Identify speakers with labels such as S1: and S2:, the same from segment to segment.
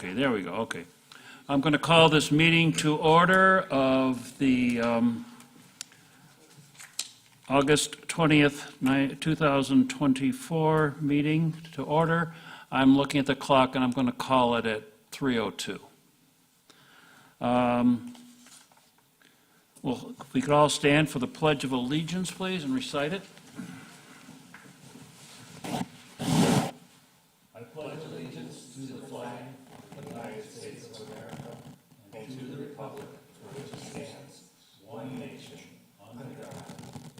S1: Okay, there we go, okay. I'm going to call this meeting to order of the August 20th, 2024 meeting to order. I'm looking at the clock and I'm going to call it at 3:02. Well, if we could all stand for the Pledge of Allegiance, please, and recite it. I pledge allegiance to the flag of the United States of America and to the republic for which it stands, one nation, under God,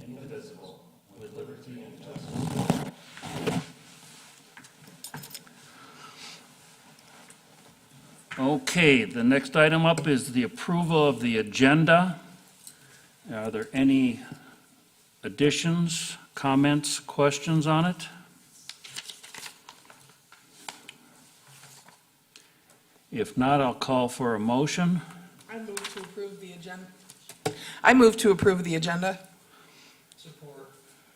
S1: indivisible, with liberty and justice. Okay, the next item up is the approval of the agenda. Are there any additions, comments, questions on it? If not, I'll call for a motion.
S2: I move to approve the agenda. I move to approve the agenda. Support.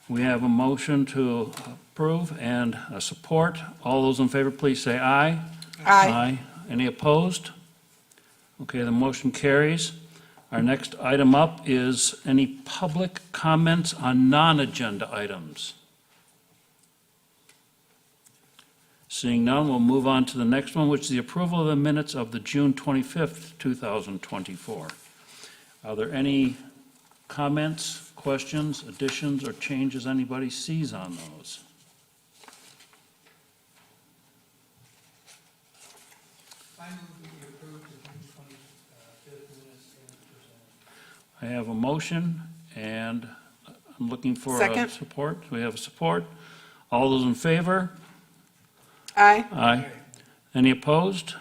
S1: We have a motion to approve and a support. All those in favor, please say aye.
S2: Aye.
S1: Any opposed? Okay, the motion carries. Our next item up is any public comments on non-agenda items. Seeing none, we'll move on to the next one, which is the approval of the minutes of the June 25th, 2024. Are there any comments, questions, additions, or changes anybody sees on those?
S3: I move that we approve the June 25th minutes as presented.
S1: I have a motion, and I'm looking for a
S2: Second.
S1: support. We have support. All those in favor?
S2: Aye.
S1: Aye. Any opposed?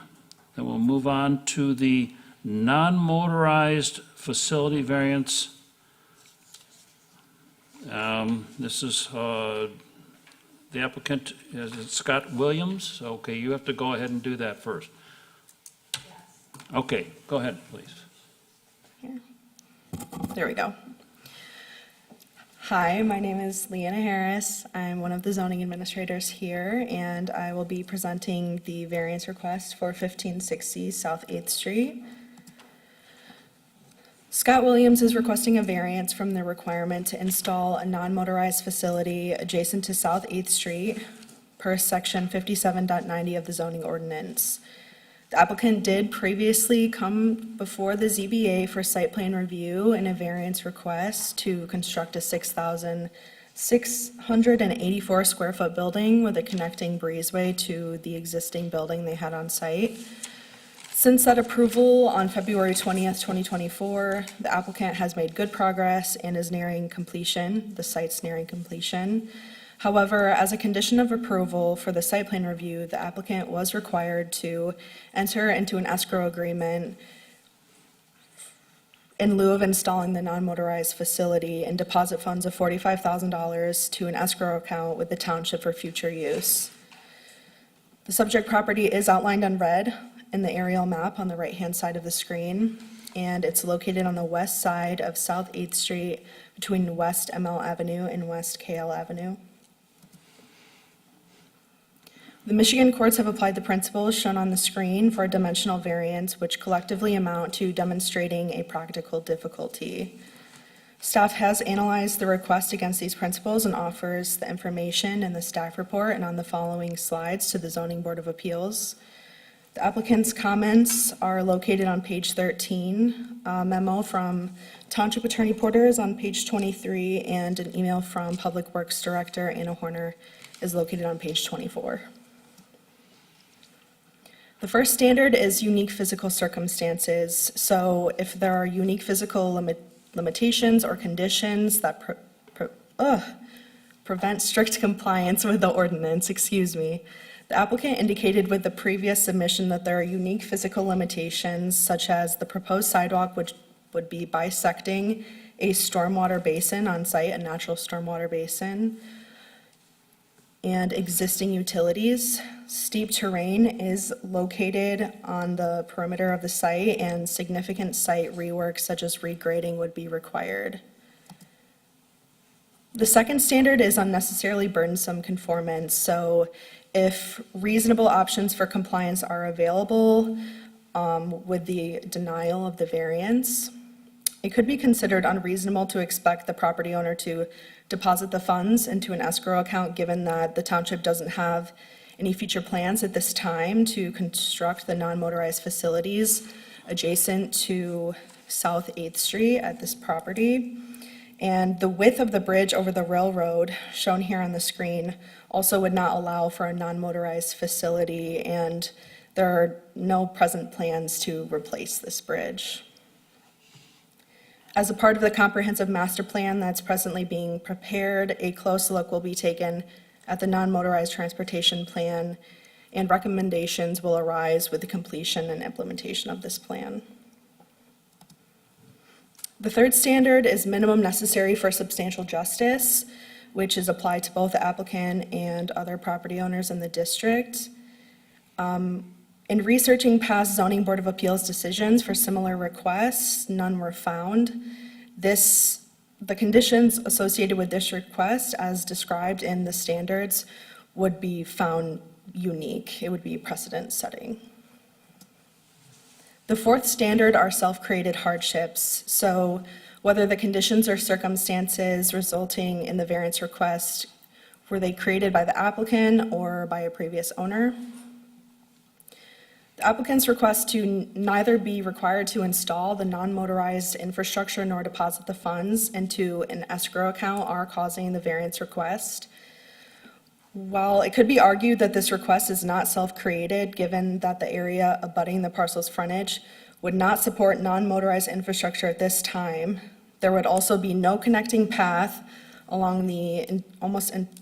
S1: Then we'll move on to the non-motorized facility variance. This is, the applicant is Scott Williams. Okay, you have to go ahead and do that first. Okay, go ahead, please.
S4: There we go. Hi, my name is Leanna Harris. I'm one of the zoning administrators here, and I will be presenting the variance request for 1560 South 8th Street. Scott Williams is requesting a variance from the requirement to install a non-motorized facility adjacent to South 8th Street per section 57.90 of the zoning ordinance. The applicant did previously come before the ZBA for site plan review and a variance request to construct a 6,684 square foot building with a connecting breezeway to the existing building they had on site. Since that approval on February 20th, 2024, the applicant has made good progress and is nearing completion. The site's nearing completion. However, as a condition of approval for the site plan review, the applicant was required to enter into an escrow agreement in lieu of installing the non-motorized facility and deposit funds of $45,000 to an escrow account with the township for future use. The subject property is outlined in red in the aerial map on the right-hand side of the screen, and it's located on the west side of South 8th Street between West ML Avenue and West KL Avenue. The Michigan courts have applied the principles shown on the screen for a dimensional variance, which collectively amount to demonstrating a practical difficulty. Staff has analyzed the request against these principles and offers the information in the staff report and on the following slides to the Zoning Board of Appeals. The applicant's comments are located on page 13. A memo from Township Attorney Porter is on page 23, and an email from Public Works Director Anna Horner is located on page 24. The first standard is unique physical circumstances. So if there are unique physical limitations or conditions that prevent strict compliance with the ordinance, the applicant indicated with the previous submission that there are unique physical limitations, such as the proposed sidewalk, which would be bisecting a stormwater basin on site, a natural stormwater basin, and existing utilities. Steep terrain is located on the perimeter of the site, and significant site rework such as regrading would be required. The second standard is unnecessarily burdensome conformance. So If reasonable options for compliance are available with the denial of the variance, it could be considered unreasonable to expect the property owner to deposit the funds into an escrow account, given that the township doesn't have any future plans at this time to construct the non-motorized facilities adjacent to South 8th Street at this property. And the width of the bridge over the railroad, shown here on the screen, also would not allow for a non-motorized facility, and there are no present plans to replace this bridge. As a part of the comprehensive master plan that's presently being prepared, a close look will be taken at the non-motorized transportation plan, and recommendations will arise with the completion and implementation of this plan. The third standard is minimum necessary for substantial justice, which is applied to both the applicant and other property owners in the district. In researching past zoning board of appeals decisions for similar requests, none were found. The conditions associated with this request, as described in the standards, would be found unique. It would be precedent setting. The fourth standard are self-created hardships. So whether the conditions or circumstances resulting in the variance request, were they created by the applicant or by a previous owner? The applicant's request to neither be required to install the non-motorized infrastructure nor deposit the funds into an escrow account are causing the variance request. While it could be argued that this request is not self-created, given that the area abutting the parcel's frontage would not support non-motorized infrastructure at this time, there would also be no connecting path along the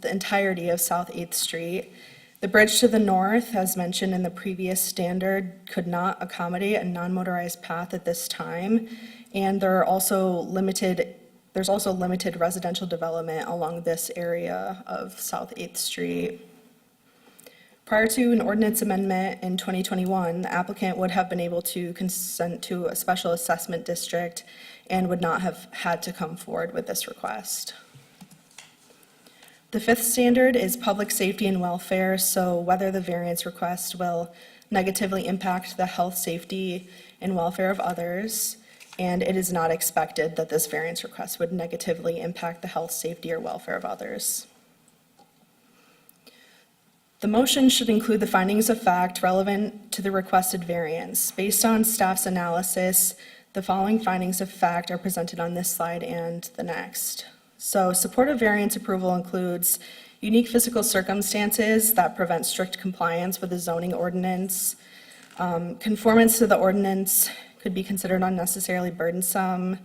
S4: entirety of South 8th Street. The bridge to the north, as mentioned in the previous standard, could not accommodate a non-motorized path at this time, and there's also limited residential development along this area of South 8th Street. Prior to an ordinance amendment in 2021, the applicant would have been able to consent to a special assessment district and would not have had to come forward with this request. The fifth standard is public safety and welfare, so whether the variance request will negatively impact the health, safety, and welfare of others, and it is not expected that this variance request would negatively impact the health, safety, or welfare of others. The motion should include the findings of fact relevant to the requested variance. Based on staff's analysis, the following findings of fact are presented on this slide and the next. So supportive variance approval includes unique physical circumstances that prevent strict compliance with the zoning ordinance. Conformance to the ordinance could be considered unnecessarily burdensome.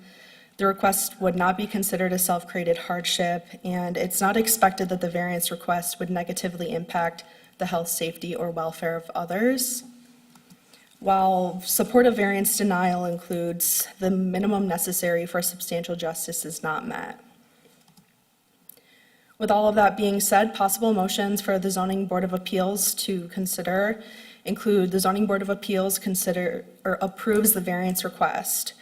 S4: The request would not be considered a self-created hardship, and it's not expected that the variance request would negatively impact the health, safety, or welfare of others. While supportive variance denial includes the minimum necessary for substantial justice is not met. With all of that being said, possible motions for the Zoning Board of Appeals to consider include the Zoning Board of Appeals approves the variance request.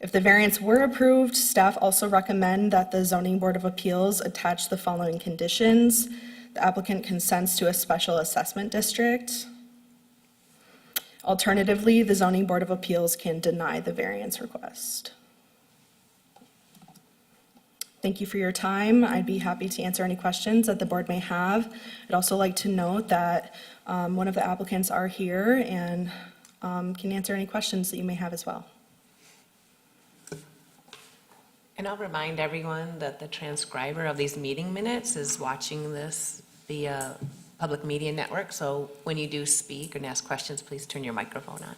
S4: If the variance were approved, staff also recommend that the Zoning Board of Appeals attach the following conditions. The applicant consents to a special assessment district. Alternatively, the Zoning Board of Appeals can deny the variance request. Thank you for your time. I'd be happy to answer any questions that the board may have. I'd also like to note that one of the applicants are here and can answer any questions that you may have as well.
S5: And I'll remind everyone that the transcriber of these meeting minutes is watching this via public media network, so when you do speak and ask questions, please turn your microphone on.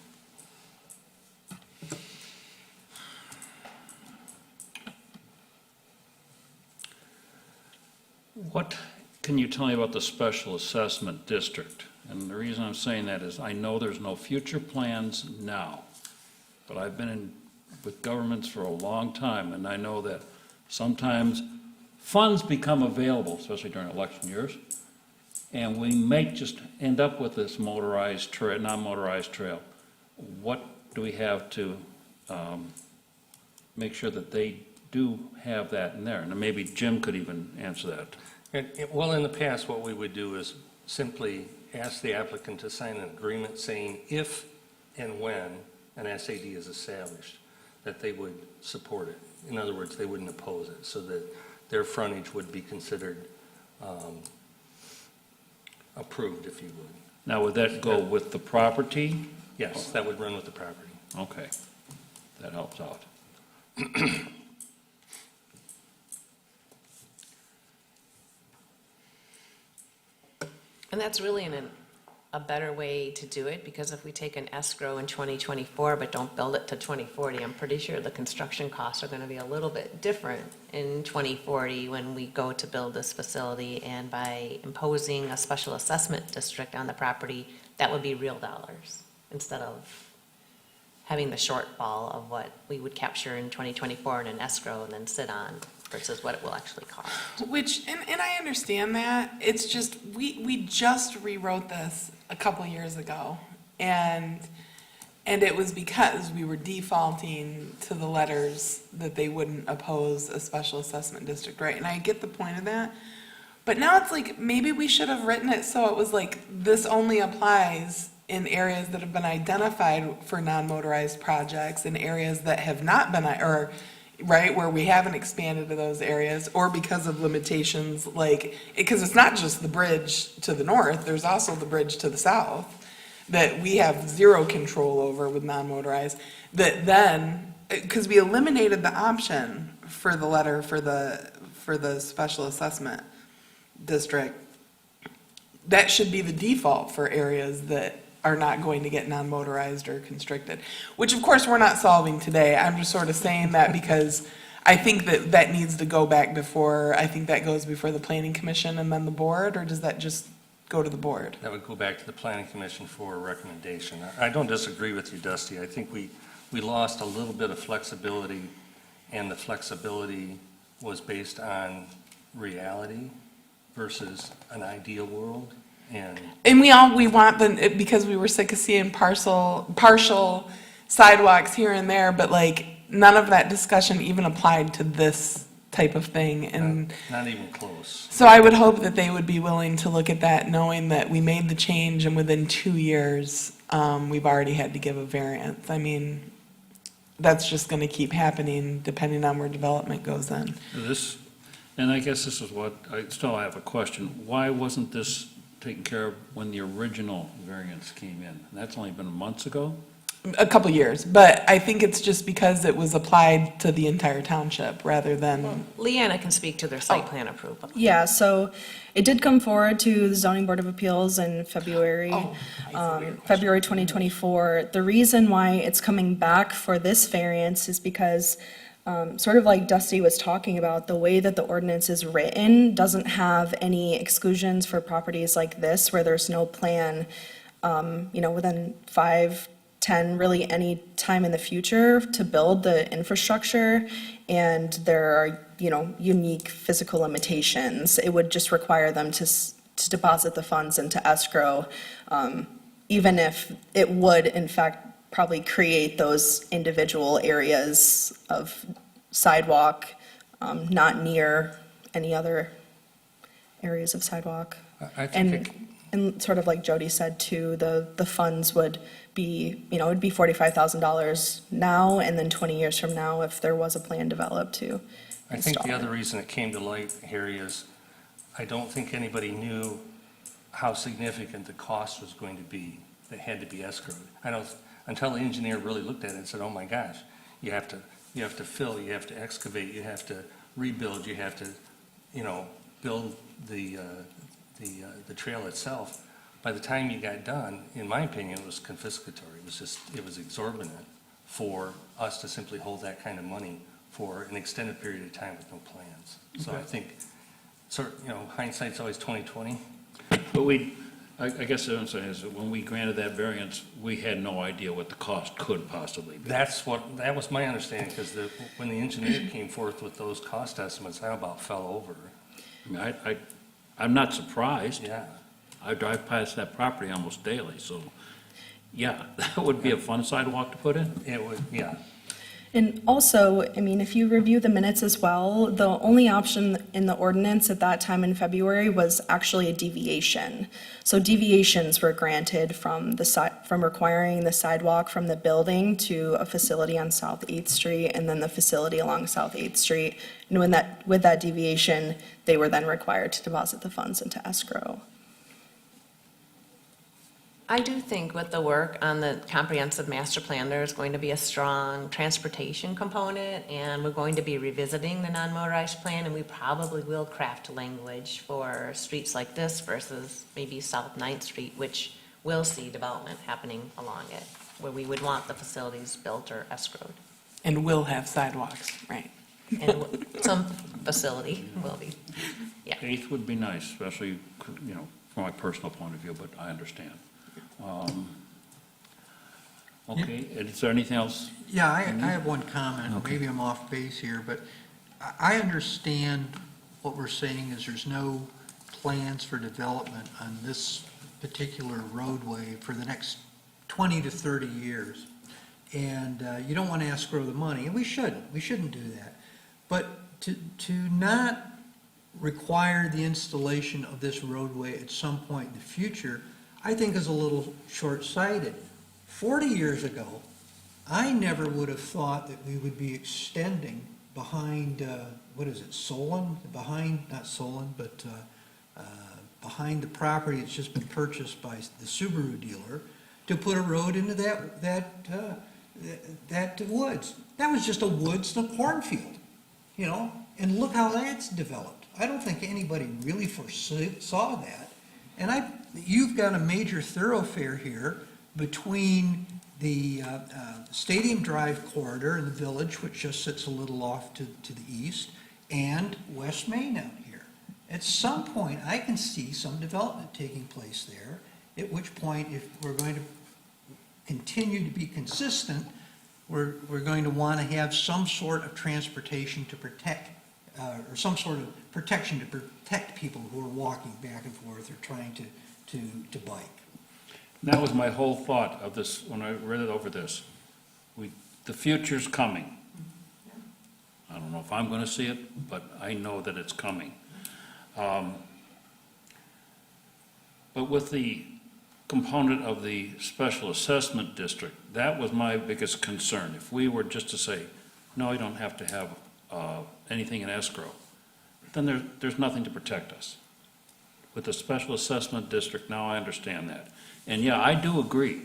S1: What can you tell me about the special assessment district? And the reason I'm saying that is I know there's no future plans now, but I've been with governments for a long time, and I know that sometimes funds become available, especially during election years, and we may just end up with this motorized trail, non-motorized trail. What do we have to make sure that they do have that in there? And maybe Jim could even answer that.
S6: Well, in the past, what we would do is simply ask the applicant to sign an agreement saying if and when an SAD is established, that they would support it. In other words, they wouldn't oppose it, so that their frontage would be considered approved, if you would.
S1: Now, would that go with the property?
S6: Yes, that would run with the property.
S1: Okay, that helps out.
S5: And that's really a better way to do it, because if we take an escrow in 2024 but don't build it to 2040, I'm pretty sure the construction costs are going to be a little bit different in 2040 when we go to build this facility. And by imposing a special assessment district on the property, that would be real dollars instead of having the shortfall of what we would capture in 2024 in an escrow and then sit on versus what it will actually cost.
S2: Which, and I understand that, it's just, we just rewrote this a couple years ago. And it was because we were defaulting to the letters that they wouldn't oppose a special assessment district, right? And I get the point of that. But now it's like, maybe we should have written it so it was like, this only applies in areas that have been identified for non-motorized projects, in areas that have not been, or, right, where we haven't expanded to those areas, or because of limitations, like, because it's not just the bridge to the north, there's also the bridge to the south that we have zero control over with non-motorized, that then, because we eliminated the option for the letter for the special assessment district, that should be the default for areas that are not going to get non-motorized or constricted, which of course we're not solving today. I'm just sort of saying that because I think that needs to go back before, I think that goes before the planning commission and then the board, or does that just go to the board?
S6: That would go back to the planning commission for a recommendation. I don't disagree with you, Dusty. I think we lost a little bit of flexibility, and the flexibility was based on reality versus an ideal world.
S2: And we want because we were sick of seeing partial sidewalks here and there, but like, none of that discussion even applied to this type of thing, and
S6: Not even close.
S2: so I would hope that they would be willing to look at that, knowing that we made the change and within 2 years, we've already had to give a variance. I mean, that's just gonna keep happening depending on where development goes in.
S1: This, and I guess this is what, I still have a question. Why wasn't this taken care of when the original variance came in? That's only been months ago?
S2: A couple years, but I think it's just because it was applied to the entire township rather than,
S5: Leanna can speak to their site plan approval.
S4: Yeah, so it did come forward to the Zoning Board of Appeals in February.
S2: Oh, I see what your question
S4: February 2024. The reason why it's coming back for this variance is because, sort of like Dusty was talking about, the way that the ordinance is written doesn't have any exclusions for properties like this where there's no plan, within 5, 10, really any time in the future to build the infrastructure, and there are, unique physical limitations. It would just require them to deposit the funds into escrow, even if it would, in fact, probably create those individual areas of sidewalk, not near any other areas of sidewalk.
S6: I think
S4: And sort of like Jody said too, the funds would be, it'd be $45,000 now, and then 20 years from now, if there was a plan developed to
S6: I think
S4: install
S6: the
S4: it.
S6: other reason it came to light, Harry, is I don't think anybody knew how significant the cost was going to be that had to be escrowed. Until the engineer really looked at it and said, oh my gosh, you have to fill, you have to excavate, you have to rebuild, you have to, build the trail itself. By the time you got done, in my opinion, it was confiscatory. It was exorbitant for us to simply hold that kind of money for an extended period of time with no plans. So I think, hindsight's always 20/20.
S1: But I guess what I'm saying is that when we granted that variance, we had no idea what the cost could possibly be.
S6: That was my understanding, because when the engineer came forth with those cost estimates, I about fell over.
S1: I mean, I'm not surprised.
S6: Yeah.
S1: I drive past that property almost daily, so, yeah, that would be a fun sidewalk to put in.
S6: It would, yeah.
S4: And also, I mean, if you review the minutes as well, the only option in the ordinance at that time in February was actually a deviation. So deviations were granted from from requiring the sidewalk from the building to a facility on South 8th Street and then the facility along South 8th Street. And with that deviation, they were then required to deposit the funds into escrow.
S5: I do think with the work on the comprehensive master plan, there's going to be a strong transportation component, and we're going to be revisiting the non-motorized plan, and we probably will craft language for streets like this versus maybe South 9th Street, which will see development happening along it, where we would want the facilities built or escrowed.
S2: And will have sidewalks, right?
S5: And some facility will be, yeah.
S1: 8th would be nice, especially, you know, from my personal point of view, but I understand. Okay, is there anything else?
S3: Yeah, I have one comment.
S1: Okay.
S3: Maybe I'm off base here, but I understand what we're saying is there's no plans for development on this particular roadway for the next 20 to 30 years. And you don't want to escrow the money, and we shouldn't do that. But to not require the installation of this roadway at some point in the future, I think is a little short-sighted. 40 years ago, I never would have thought that we would be extending behind, what is it, Solon? Not Solon, but behind the property that's just been purchased by the Subaru dealer, to put a road into that woods. That was just a woods and a cornfield, you know? And look how that's developed. I don't think anybody really foresaw that. And you've got a major thoroughfare here between the Stadium Drive corridor in the village, which just sits a little off to the east, and West Main out here. At some point, I can see some development taking place there, at which point, if we're going to continue to be consistent, we're going to want to have some sort of transportation to protect, or some sort of protection to protect people who are walking back and forth or trying to bike.
S1: That was my whole thought of this, when I read it over this. The future's coming. I don't know if I'm gonna see it, but I know that it's coming. But with the component of the special assessment district, that was my biggest concern. If we were just to say, no, you don't have to have anything in escrow, then there's nothing to protect us. With the special assessment district, now I understand that. And yeah, I do agree,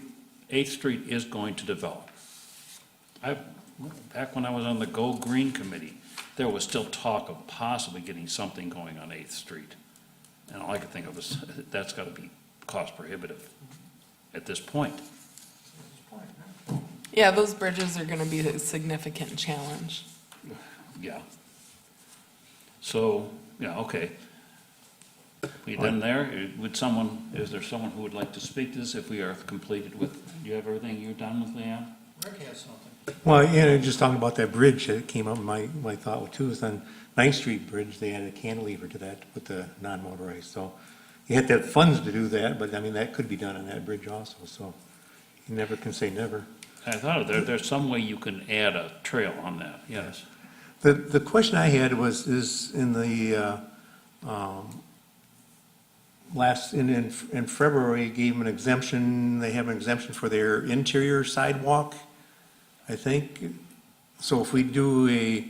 S1: 8th Street is going to develop. Back when I was on the Go Green Committee, there was still talk of possibly getting something going on 8th Street. And all I could think of is, that's gotta be cost prohibitive at this point.
S2: Yeah, those bridges are gonna be a significant challenge.
S1: Yeah. So, yeah, okay. We done there? Is there someone who would like to speak to this if we are completed with, you have everything you're done with, Leanne?
S3: Rick has something.
S7: Well, yeah, just talking about that bridge that came up, my thought too is on 9th Street Bridge, they added a cantilever to that with the non-motorized, so you have to have funds to do that, but I mean, that could be done on that bridge also, so you never can say never.
S1: I thought there's some way you can add a trail on that, yes.
S7: The question I had is in the, in February, gave them an exemption, they have an exemption for their interior sidewalk, I think. So if we do a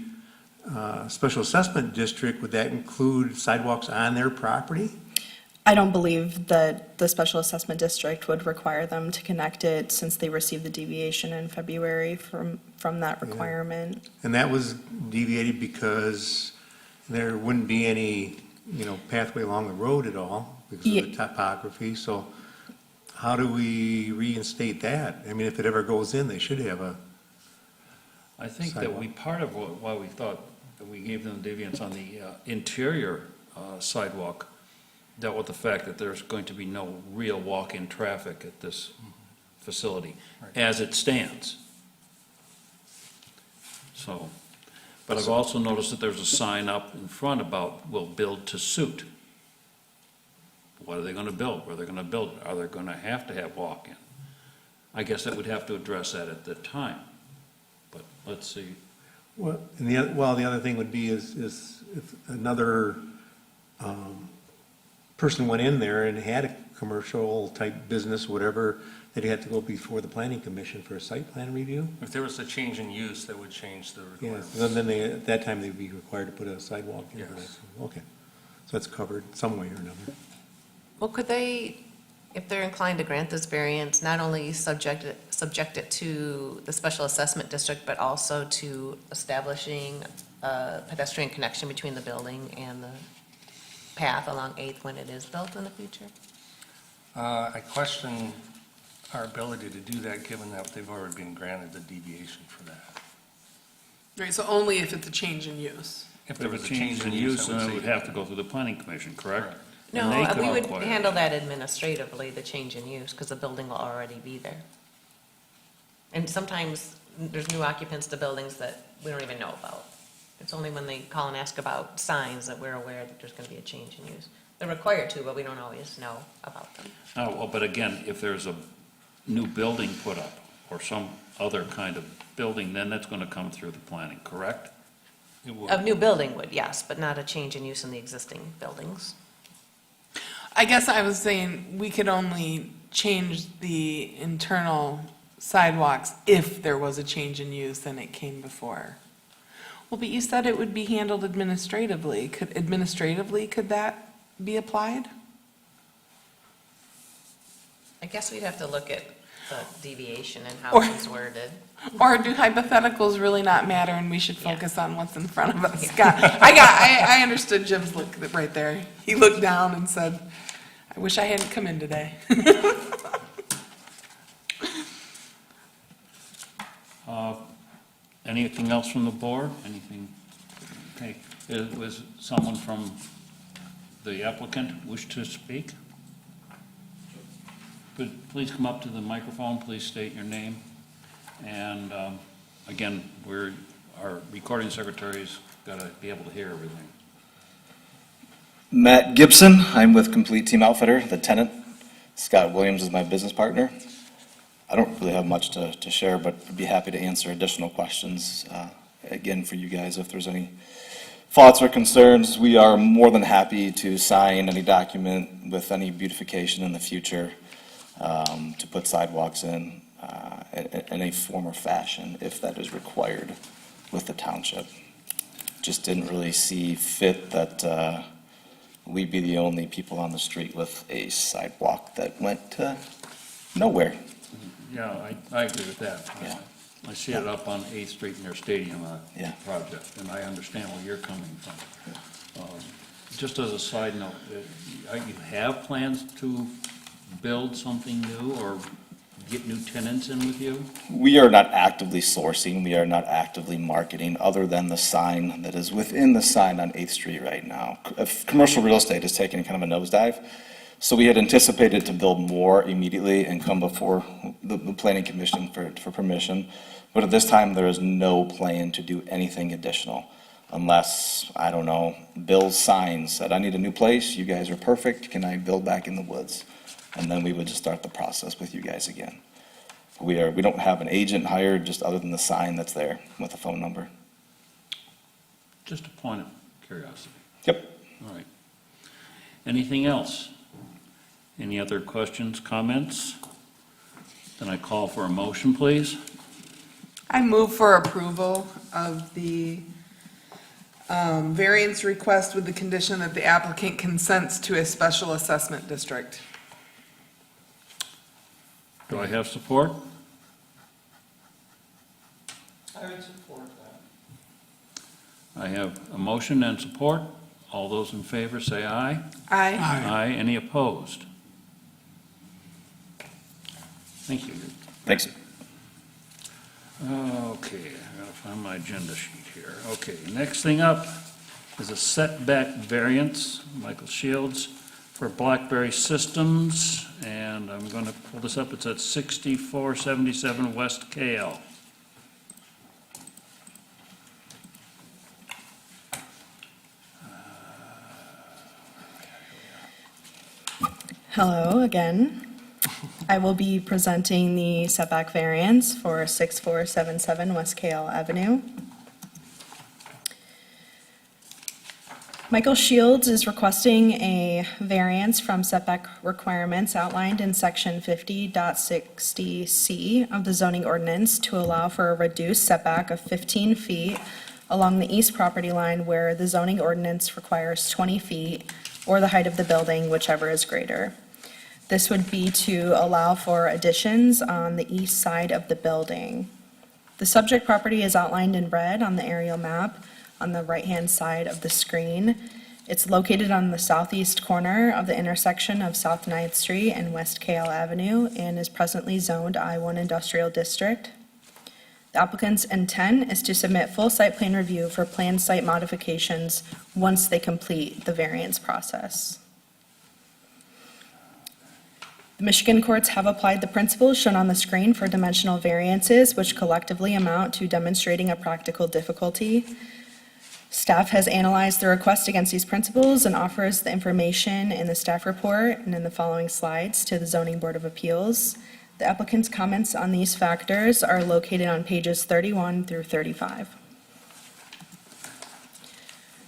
S7: special assessment district, would that include sidewalks on their property?
S4: I don't believe that the special assessment district would require them to connect it since they received the deviation in February from that requirement.
S7: And that was deviated because there wouldn't be any, pathway along the road at all because of the topography. So how do we reinstate that? I mean, if it ever goes in, they should have a
S1: I think that part of why we thought that we gave them deviance on the interior sidewalk dealt with the fact that there's going to be no real walk-in traffic at this facility as it stands. So, but I've also noticed that there's a sign up in front about, "We'll build to suit." What are they gonna build? Where are they gonna build it? Are they gonna have to have walk-in? I guess that we'd have to address that at the time. but let's see.
S7: Well, and the other thing would be is if another person went in there and had a commercial type business, whatever, they'd have to go before the planning commission for a site plan review.
S6: If there was a change in use, that would change the
S7: Yes,
S6: requirements.
S7: then they, at that time, they'd be required to put a sidewalk in.
S6: Yes.
S7: Okay, so that's covered some way or another.
S5: Well, could they, if they're inclined to grant this variance, not only subject it to the special assessment district, but also to establishing a pedestrian connection between the building and the path along 8th when it is built in the future?
S6: I question our ability to do that, given that they've already been granted the deviation for that.
S2: Right, so only if it's a change in use.
S6: If
S1: If there was a change in use, then it would have to go through the planning commission, correct?
S6: Correct.
S5: No,
S1: And they could
S5: we would
S1: require
S5: handle
S1: that.
S5: that administratively, the change in use, because the building will already be there. And sometimes there's new occupants to buildings that we don't even know about. It's only when they call and ask about signs that we're aware that there's going to be a change in use. They're required to, but we don't always know about them.
S1: Oh, well, but again, if there's a new building put up, or some other kind of building, then that's gonna come through the planning, correct?
S6: It would.
S5: A new building would, yes, but not a change in use in the existing buildings.
S2: I guess I was saying we could only change the internal sidewalks if there was a change in use and it came before. Well, but you said it would be handled administratively. Could that be applied?
S5: I guess we'd have to look at the deviation and how
S2: Or-
S5: it's worded.
S2: Or do hypotheticals really not matter and we should
S5: Yeah.
S2: focus on what's in front of us?
S5: Yeah.
S2: I understood Jim's look right there. He looked down and said, I wish I hadn't come in today.
S1: Anything else from the board? Anything? Okay, was someone from the applicant wish to speak? Please come up to the microphone, please state your name. And again, our recording secretary's got to be able to hear everything.
S8: Matt Gibson, I'm with Complete Team Outfitter, the tenant. Scott Williams is my business partner. I don't really have much to share, but I'd be happy to answer additional questions. Again, for you guys, if there's any thoughts or concerns, we are more than happy to sign any document with any beautification in the future, to put sidewalks in any form or fashion, if that is required with the township. Just didn't really see fit that we'd be the only people on the street with a sidewalk that went to nowhere.
S1: Yeah, I agree with that.
S8: Yeah.
S1: I see it up on 8th Street near Stadium
S8: Yeah.
S1: project, and I understand where you're coming from. Just as a side note, you have plans to build something new or get new tenants in with you?
S8: We are not actively sourcing, we are not actively marketing, other than the sign that is within the sign on 8th Street right now. Commercial real estate is taking kind of a nosedive, so we had anticipated to build more immediately and come before the planning commission for permission. But at this time, there is no plan to do anything additional, unless, I don't know, Bill's sign said, I need a new place, you guys are perfect, can I build back in the woods? And then we would just start the process with you guys again. We don't have an agent hired, just other than the sign that's there with a phone number.
S1: Just a point of curiosity.
S8: Yep.
S1: All right. Anything else? Any other questions, comments? Then I call for a motion, please.
S2: I move for approval of the variance request with the condition that the applicant consents to a special assessment district.
S1: Do I have support?
S3: I would support that.
S1: I have a motion and support. All those in favor say aye.
S2: Aye.
S1: Aye. Any opposed? Thank you.
S8: Thanks.
S1: Okay, I gotta find my agenda sheet here. Okay, next thing up is a setback variance, Michael Shields, for Blackberry Systems, and I'm gonna pull this up, it's at 6477 West KL.
S4: Hello again. I will be presenting the setback variance for 6477 West Kale Avenue. Michael Shields is requesting a variance from setback requirements outlined in section 50.60C of the zoning ordinance to allow for a reduced setback of 15 feet along the east property line where the zoning ordinance requires 20 feet, or the height of the building, whichever is greater. This would be to allow for additions on the east side of the building. The subject property is outlined in red on the aerial map on the right-hand side of the screen. It's located on the southeast corner of the intersection of South 9th Street and West Kale Avenue and is presently zoned I-1 Industrial District. The applicant's intent is to submit full site plan review for planned site modifications once they complete the variance process. The Michigan courts have applied the principles shown on the screen for dimensional variances, which collectively amount to demonstrating a practical difficulty. Staff has analyzed the request against these principles and offers the information in the staff report and in the following slides to the Zoning Board of Appeals. The applicant's comments on these factors are located on pages 31 through 35.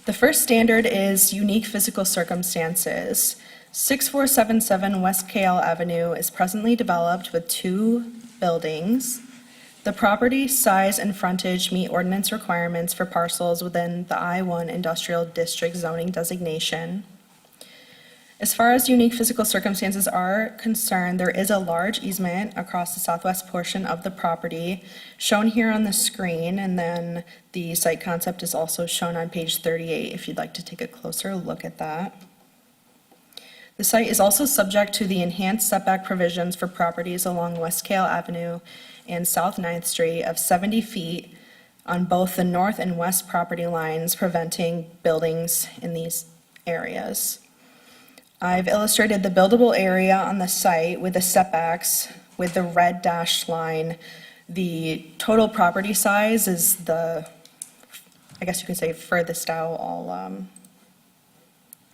S4: The first standard is unique physical circumstances. 6477 West Kale Avenue is presently developed with 2 buildings. The property size and frontage meet ordinance requirements for parcels within the I-1 Industrial District zoning designation. As far as unique physical circumstances are concerned, there is a large easement across the southwest portion of the property shown here on the screen, and then the site concept is also shown on page 38 if you'd like to take a closer look at that. The site is also subject to the enhanced setback provisions for properties along West Kale Avenue and South 9th Street of 70 feet on both the north and west property lines, preventing buildings in these areas. I've illustrated the buildable area on the site with the setbacks with the red dashed line. The total property size is the, I guess you could say, furthest out, all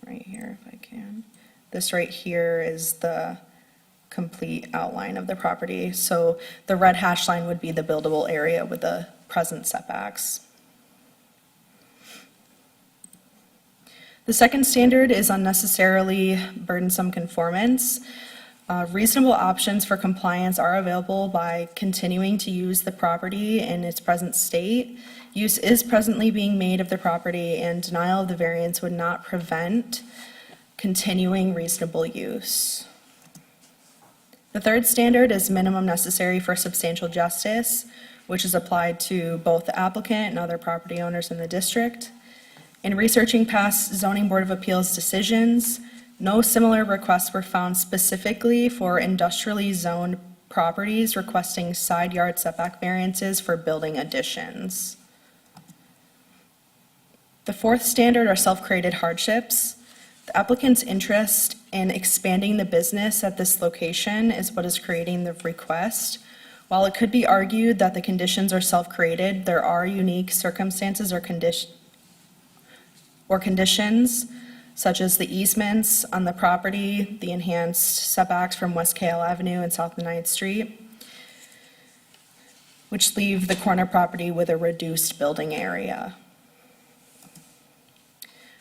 S4: right here if I can. This right here is the complete outline of the property. So the red hash line would be the buildable area with the present setbacks. The second standard is unnecessarily burdensome conformance. Reasonable options for compliance are available by continuing to use the property in its present state. Use is presently being made of the property, and denial of the variance would not prevent continuing reasonable use. The third standard is minimum necessary for substantial justice, which is applied to both the applicant and other property owners in the district. In researching past Zoning Board of Appeals decisions, no similar requests were found specifically for industrially zoned properties requesting side yard setback variances for building additions. The fourth standard are self-created hardships. The applicant's interest in expanding the business at this location is what is creating the request. While it could be argued that the conditions are self-created, there are unique circumstances or conditions, such as the easements on the property, the enhanced setbacks from West Kale Avenue and South 9th Street, which leave the corner property with a reduced building area.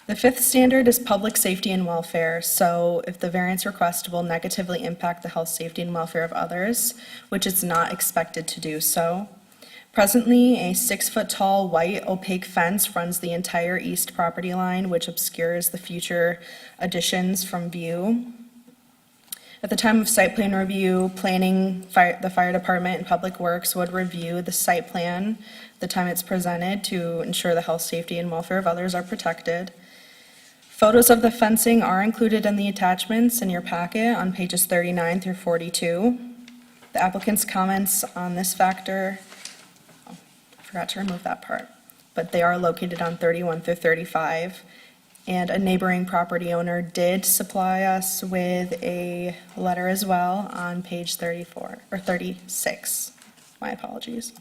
S4: The fifth standard is public safety and welfare. So if the variance request will negatively impact the health, safety, and welfare of others, which it's not expected to do so. Presently, a 6-foot-tall white opaque fence runs the entire east property line, which obscures the future additions from view. At the time of site plan review, the fire department and public works would review the site plan the time it's presented to ensure the health, safety, and welfare of others are protected. Photos of the fencing are included in the attachments in your packet on pages 39 through 42. The applicant's comments on this factor, I forgot to remove that part, but they are located on 31 through 35. And a neighboring property owner did supply us with a letter as well on page 34, or 36. My apologies.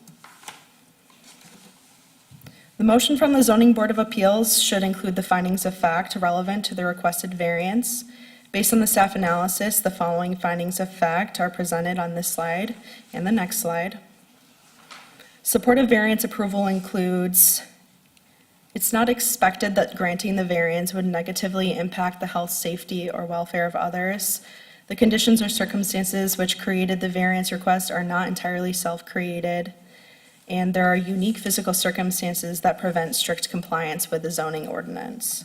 S4: The motion from the Zoning Board of Appeals should include the findings of fact relevant to the requested variance. Based on the staff analysis, the following findings of fact are presented on this slide and the next slide. Supportive variance approval includes, it's not expected that granting the variance would negatively impact the health, safety, or welfare of others. The conditions or circumstances which created the variance request are not entirely self-created, and there are unique physical circumstances that prevent strict compliance with the zoning ordinance.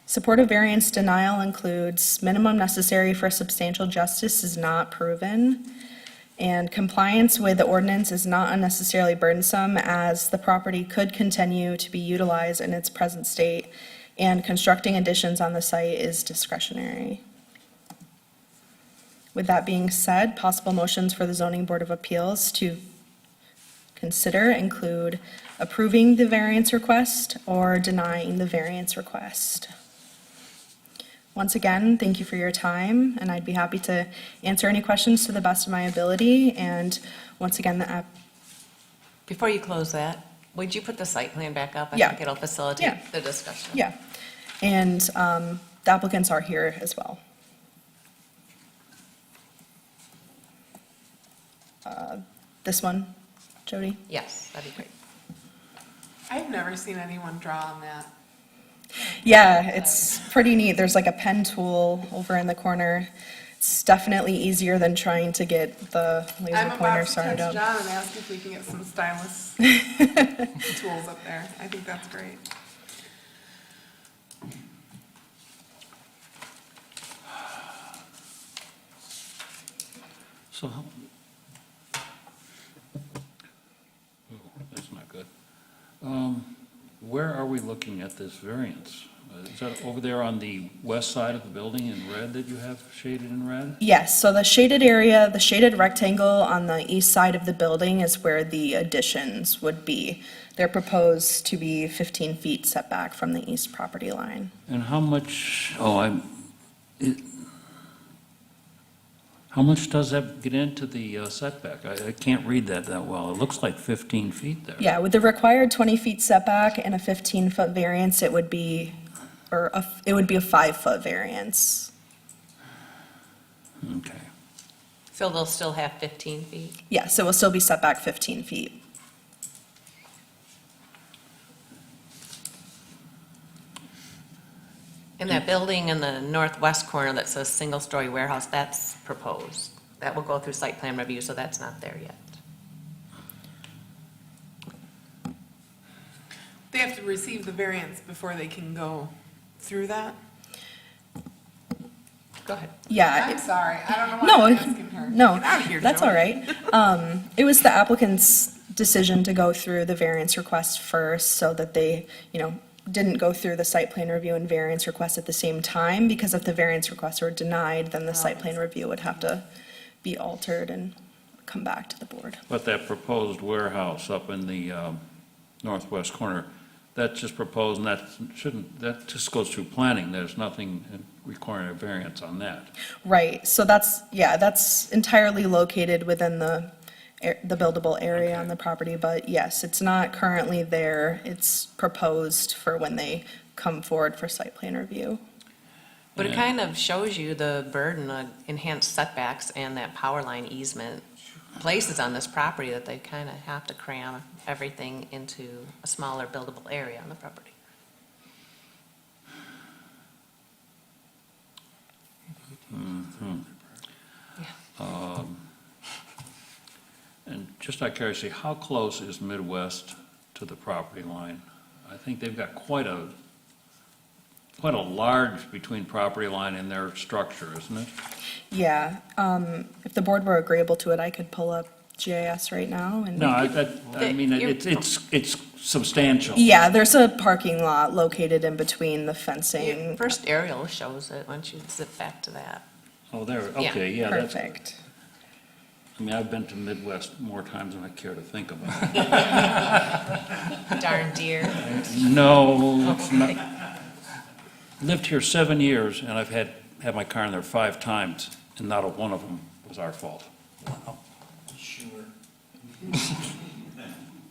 S4: Supportive variance denial includes minimum necessary for substantial justice is not proven, and compliance with the ordinance is not unnecessarily burdensome as the property could continue to be utilized in its present state, and constructing additions on the site is discretionary. With that being said, possible motions for the Zoning Board of Appeals to consider include approving the variance request or denying the variance request. Once again, thank you for your time, and I'd be happy to answer any questions to the best of my ability. And once again,
S5: Before you close that, would you put the site plan back up?
S4: Yeah.
S5: I think it'll facilitate
S4: Yeah.
S5: the discussion.
S4: yeah, and the applicants are here as well. This one, Jody?
S5: Yes, that'd be great.
S2: I've never seen anyone draw on that.
S4: Yeah, it's pretty neat. There's like a pen tool over in the corner. It's definitely easier than trying to get the laser
S2: I'm about
S4: pointer
S2: to
S4: started
S2: text
S4: up.
S2: John and ask if we can get some stylus tools up there. I think that's great.
S1: So, that's not good. Where are we looking at this variance? Is that over there on the west side of the building in red that you have shaded in red?
S4: Yes, so the shaded area, the shaded rectangle on the east side of the building is where the additions would be. They're proposed to be 15 feet setback from the east property line.
S1: And how much, how much does that get into the setback? I can't read that well. It looks like 15 feet there.
S4: Yeah, with the required 20 feet setback and a 15-foot variance, it would be, it would be a 5-foot variance.
S1: Okay.
S5: So they'll still have 15 feet?
S4: Yes, it will still be set back 15 feet.
S5: And that building in the northwest corner that says single-story warehouse, that's proposed. That will go through site plan review, so that's not there yet.
S2: They have to receive the variance before they can go through that?
S5: Go ahead.
S4: Yeah.
S2: I'm sorry, I don't know
S4: No,
S2: why I'm asking her.
S4: no,
S2: Get out of here,
S4: that's
S2: Joey.
S4: all right. It was the applicant's decision to go through the variance request first so that they, didn't go through the site plan review and variance request at the same time, because if the variance requests were denied, then the site plan review would have to be altered and come back to the board.
S1: But that proposed warehouse up in the northwest corner, that's just proposed, and that just goes through planning. There's nothing requiring a variance on that.
S4: Right, so that's entirely located within the buildable area on the property, but yes, it's not currently there. It's proposed for when they come forward for site plan review.
S5: But it
S1: Yeah.
S5: kind of shows you the burden of enhanced setbacks and that power line easement places on this property that they kind of have to cram everything into a smaller buildable area on the property.
S1: And just out of curiosity, how close is Midwest to the property line? I think they've got quite a large between property line and their structure, isn't it?
S4: Yeah, if the board were agreeable to it, I could pull up GIS right now and.
S1: No, I mean, it's substantial.
S4: Yeah, there's a parking lot located in between the fencing.
S5: First aerial shows it, once you zip back to that.
S1: Oh, there,
S5: Yeah.
S1: okay, yeah, that's,
S4: Perfect.
S1: I mean, I've been to Midwest more times than I care to think about.
S5: Darn deer.
S1: No, it's not. Lived here 7 years, and I've had my car in there 5 times, and not a one of them was our fault.
S3: Sure.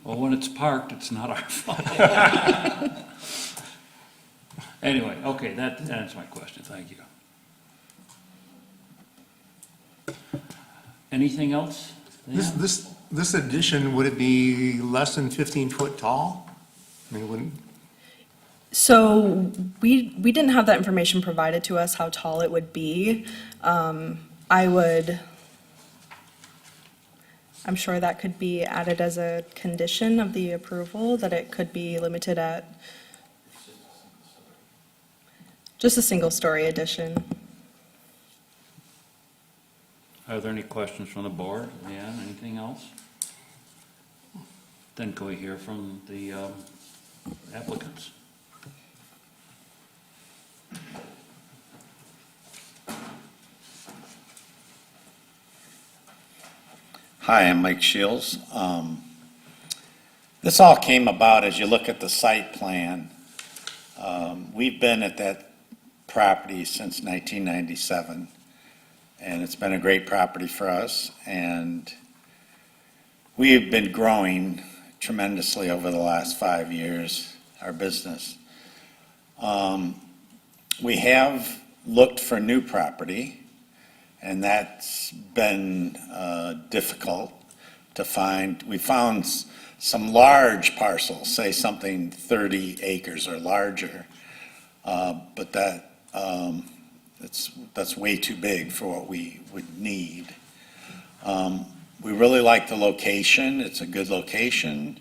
S1: Well, when it's parked, it's not our fault. Anyway, okay, that answers my question, thank you. Anything else?
S7: This addition, would it be less than 15 foot tall? I mean, wouldn't,
S4: So we didn't have that information provided to us, how tall it would be. I'm sure that could be added as a condition of the approval, that it could be limited at just a single-story addition.
S1: Are there any questions from the board? Leanne, anything else? Then can we hear from the applicants?
S9: Hi, I'm Mike Shields. This all came about as you look at the site plan. We've been at that property since 1997, and it's been a great property for us, and we have been growing tremendously over the last 5 years, our business. We have looked for new property, and that's been difficult to find. We found some large parcels, say something 30 acres or larger, but that's way too big for what we would need. We really like the location. It's a good location.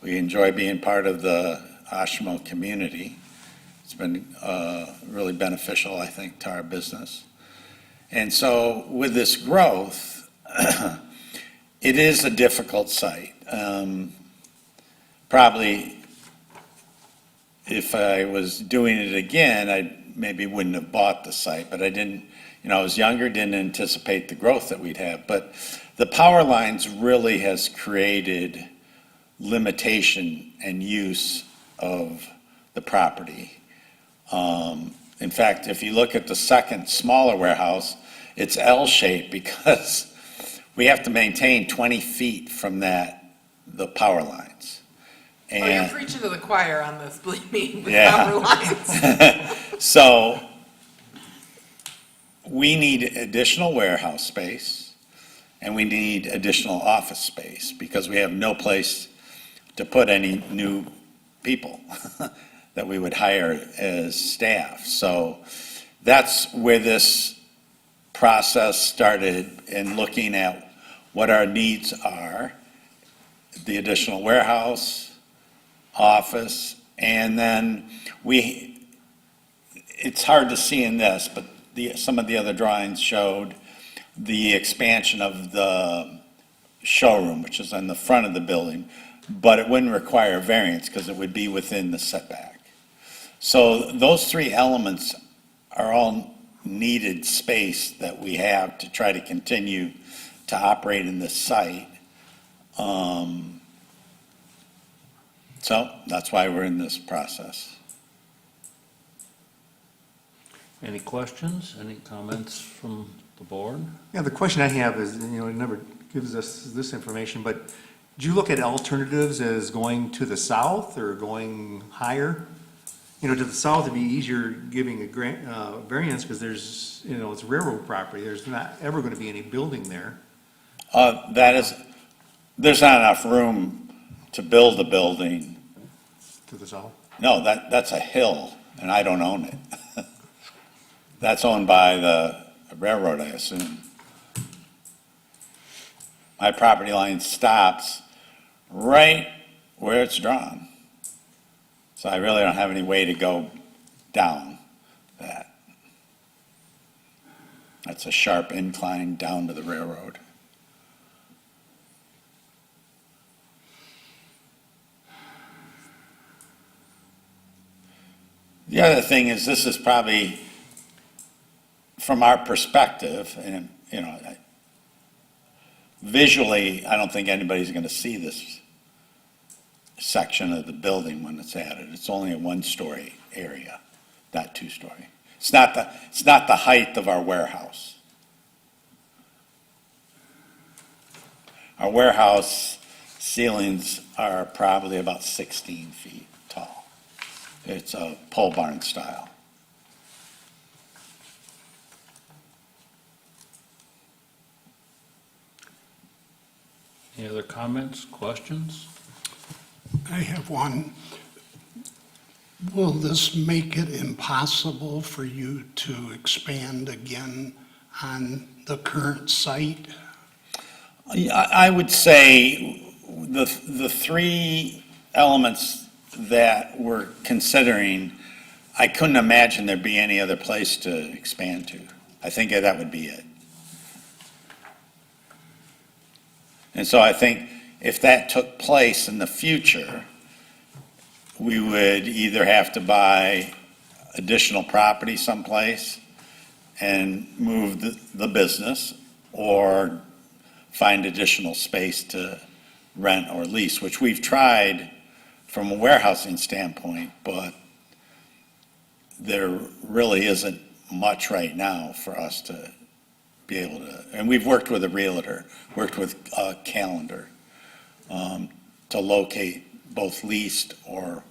S9: We enjoy being part of the Oshtemo community. It's been really beneficial, I think, to our business. And so with this growth, it is a difficult site. Probably if I was doing it again, I maybe wouldn't have bought the site, but I didn't, I was younger, didn't anticipate the growth that we'd have. But the power lines really has created limitation and use of the property. In fact, if you look at the second smaller warehouse, it's L-shaped because we have to maintain 20 feet from the power lines.
S2: Oh, you're
S9: And
S2: preaching to the choir on this, believe me, with
S9: Yeah.
S2: power lines.
S9: so we need additional warehouse space and we need additional office space because we have no place to put any new people that we would hire as staff. So that's where this process started in looking at what our needs are, the additional warehouse, office, and then it's hard to see in this, but some of the other drawings showed the expansion of the showroom, which is on the front of the building, but it wouldn't require variance because it would be within the setback. So those three elements are all needed space that we have to try to continue to operate in this site. So that's why we're in this process.
S1: Any questions, any comments from the board?
S7: yeah, the question I have is, it never gives us this information, but do you look at alternatives as going to the south or going higher? To the south, it'd be easier giving a variance because there's, it's railroad property. There's not ever going to be any building there.
S9: There's not enough room to build a building.
S7: To the south?
S9: No, that's a hill, and I don't own it. That's owned by the railroad, I assume. My property line stops right where it's drawn. So I really don't have any way to go down that. That's a sharp incline down to the railroad. The other thing is, this is probably, from our perspective, and, visually, I don't think anybody's going to see this section of the building when it's added. It's only a one-story area, not two-story. It's not the height of our warehouse. Our warehouse ceilings are probably about 16 feet tall. It's a pole barn style.
S1: Any other comments, questions?
S10: I have one. Will this make it impossible for you to expand again on the current site?
S9: I would say the three elements that we're considering, I couldn't imagine there'd be any other place to expand to. I think that would be it. And so I think if that took place in the future, we would either have to buy additional property someplace and move the business, or find additional space to rent or lease, which we've tried from a warehousing standpoint, but there really isn't much right now for us to be able to, and we've worked with a realtor, worked with a calendar, to locate both leased or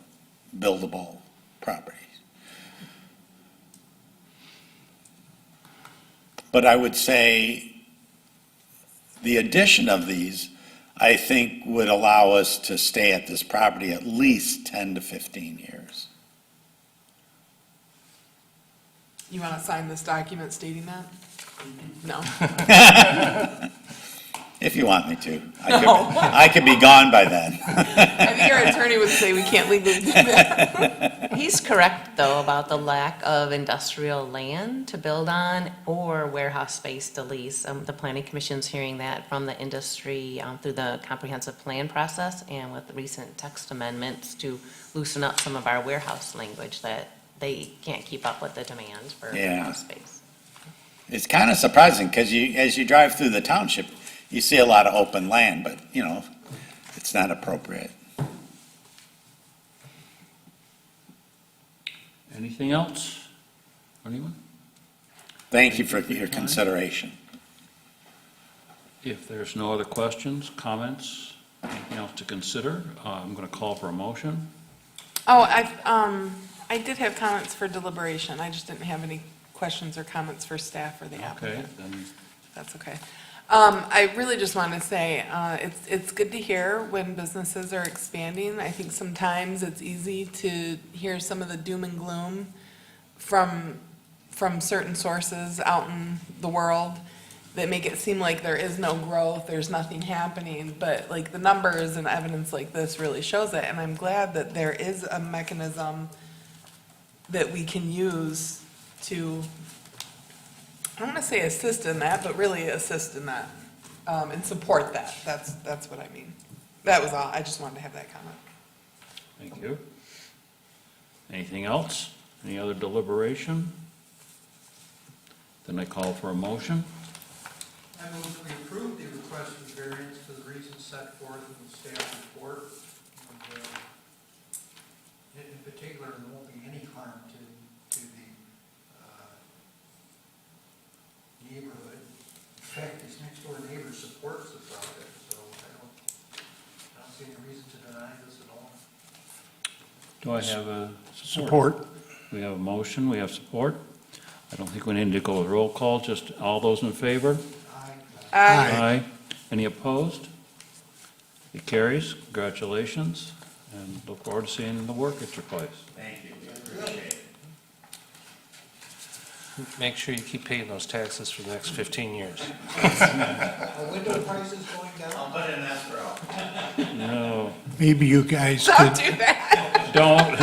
S9: buildable properties. But I would say the addition of these, I think, would allow us to stay at this property at least 10 to 15 years.
S2: You want to sign this document stating that? No?
S9: If you want me to.
S2: No.
S9: I could be gone by then.
S2: I think our attorney would say we can't legally do that.
S5: He's correct, though, about the lack of industrial land to build on or warehouse space to lease. The planning commission's hearing that from the industry through the comprehensive plan process and with the recent text amendments to loosen up some of our warehouse language that they can't keep up with the demands for
S9: Yeah.
S5: warehouse space.
S9: It's kind of surprising because as you drive through the township, you see a lot of open land, but, it's not appropriate.
S1: Anything else? Anyone?
S9: Thank you for your consideration.
S1: If there's no other questions, comments, anything else to consider, I'm going to call for a motion.
S2: Oh, I did have comments for deliberation. I just didn't have any questions or comments for staff or the
S1: Okay,
S2: applicant.
S1: then,
S2: That's okay. I really just want to say, it's good to hear when businesses are expanding. I think sometimes it's easy to hear some of the doom and gloom from certain sources out in the world that make it seem like there is no growth, there's nothing happening, but like the numbers and evidence like this really shows it, and I'm glad that there is a mechanism that we can use to, I don't want to say assist in that, but really assist in that, and support that. That's what I mean. That was all. I just wanted to have that comment.
S1: thank you. Anything else? Any other deliberation? Then I call for a motion.
S3: I move that we approve the requested variance for the reasons set forth in the staff report. And, in particular, there won't be any harm to the neighborhood. In fact, his next door neighbor supports the project, so I don't see any reason to deny this at all.
S1: Do I have a
S10: Support.
S1: We have a motion, we have support. I don't think we need to go with roll call, just all those in favor?
S10: Aye.
S1: Any opposed? It carries. Congratulations, and look forward to seeing the work at your place.
S9: Thank you. We appreciate it.
S6: Make sure you keep paying those taxes for the next 15 years.
S3: Are window prices going down?
S9: I'll put it in escrow.
S1: No,
S10: Maybe you guys
S2: Don't
S10: could,
S2: do that.
S1: don't.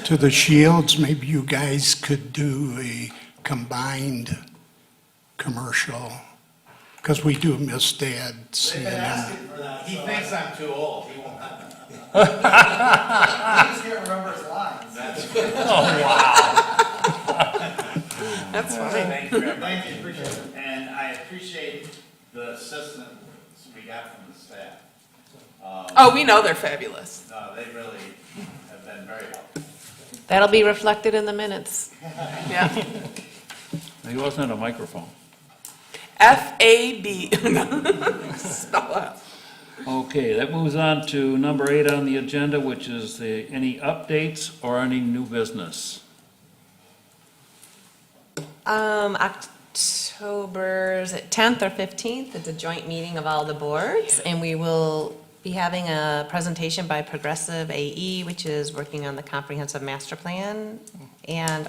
S10: to the Shields, maybe you guys could do a combined commercial, because we do miss Dad seeing him.
S9: He thinks I'm too old. He won't.
S3: I just can't remember his lines.
S2: That's funny.
S9: Thank you, thank you, appreciate it. And I appreciate the assistance we got from the staff.
S2: Oh, we know they're fabulous.
S9: No, they really have been very helpful.
S5: That'll be reflected in the minutes.
S2: Yeah.
S1: He wasn't at a microphone.
S2: FAB. Spell out.
S1: Okay, that moves on to number 8 on the agenda, which is any updates or any new business.
S5: October, is it 10th or 15th? It's a joint meeting of all the boards, and we will be having a presentation by Progressive AE, which is working on the comprehensive master plan, and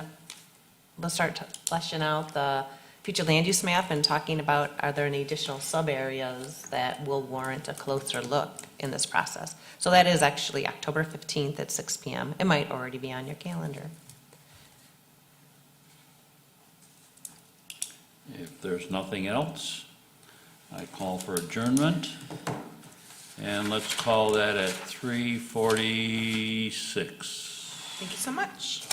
S5: we'll start fleshing out the future land use map and talking about, are there any additional sub-areas that will warrant a closer look in this process? So that is actually October 15th at 6 PM. It might already be on your calendar.
S1: If there's nothing else, I call for adjournment. And let's call that at 3:46.
S2: Thank you so much.